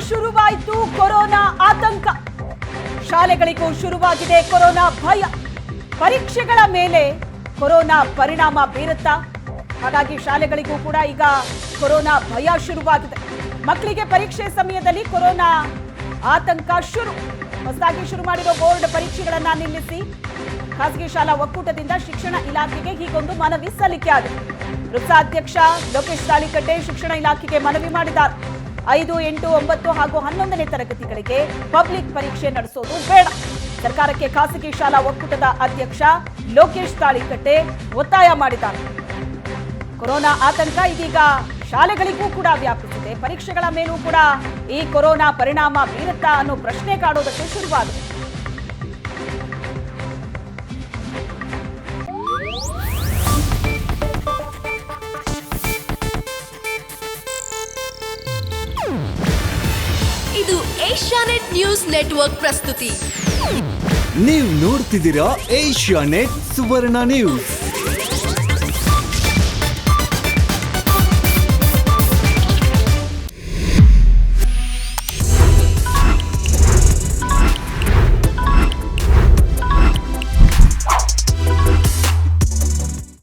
ಶುರುವಾಯಿತು ಕೊರೋನಾ ಆತಂಕ. ಶಾಲೆಗಳಿಗೂ ಶುರುವಾಗಿದೆ ಕೊರೋನಾ ಭಯ. ಪರೀಕ್ಷೆಗಳ ಮೇಲೆ ಕೊರೋನಾ ಪರಿಣಾಮ ಬೀರುತ್ತಾ? ಹಾಗಾಗಿ ಶಾಲೆಗಳಿಗೂ ಕೂಡ ಈಗ ಕೊರೋನಾ ಭಯ ಶುರುವಾಗಿದೆ. ಮಕ್ಕಳಿಗೆ ಪರೀಕ್ಷೆ ಸಮಯದಲ್ಲಿ ಕೊರೋನಾ ಆತಂಕ ಶುರು. ಹೊಸದಾಗಿ ಶುರು ಮಾಡಿರೋ ಬೋರ್ಡ್ ಪರೀಕ್ಷೆಗಳನ್ನ ನಿಲ್ಲಿಸಿ ಖಾಸಗಿ ಶಾಲಾ ಒಕ್ಕೂಟದಿಂದ ಶಿಕ್ಷಣ ಇಲಾಖೆಗೆ ಹೀಗೊಂದು ಮನವಿ ಸಲ್ಲಿಕೆ ಆಗಿದೆ. ವೃಕ್ಷಾಧ್ಯಕ್ಷ ಲೋಕೇಶ್ ತಾಳಿಕಟ್ಟೆ ಶಿಕ್ಷಣ ಇಲಾಖೆಗೆ ಮನವಿ ಮಾಡಿದ್ದಾರೆ. 5, 8, 9 ಹಾಗೂ 11ನೇ ತರಗತಿಗಳಿಗೆ ಪಬ್ಲಿಕ್ ಪರೀಕ್ಷೆ ನಡೆಸೋದು ಬೇಡ. ಸರ್ಕಾರಕ್ಕೆ ಖಾಸಗಿ ಶಾಲಾ ಒಕ್ಕೂಟದ ಅಧ್ಯಕ್ಷ ಲೋಕೇಶ್ ತಾಳಿಕಟ್ಟೆ ಒತ್ತಾಯ ಮಾಡಿದ್ದಾರೆ. ಕೊರೋನಾ ಆತಂಕ ಇದೀಗ ಶಾಲೆಗಳಿಗೂ ಕೂಡ ವ್ಯಾಪಿಸಿದೆ. ಪರೀಕ್ಷೆಗಳ ಮೇಲೂ ಕೂಡ ಈ ಕೊರೋನಾ ಪರಿಣಾಮ ಬೀರುತ್ತಾ ಅನ್ನೋ ಪ್ರಶ್ನೆ ಕಾಡೋದಕ್ಕೆ ಶುರುವಾಗಿದೆ. ಇದು ಏಷ್ಯಾನೆಟ್ ನ್ಯೂಸ್ ನೆಟ್ವರ್ಕ್ ಪ್ರಸ್ತುತಿ. ನೀವು ನೋಡ್ತಿದ್ದೀರಾ ಏಷ್ಯಾನೆಟ್ ಸುವರ್ಣ ನ್ಯೂಸ್.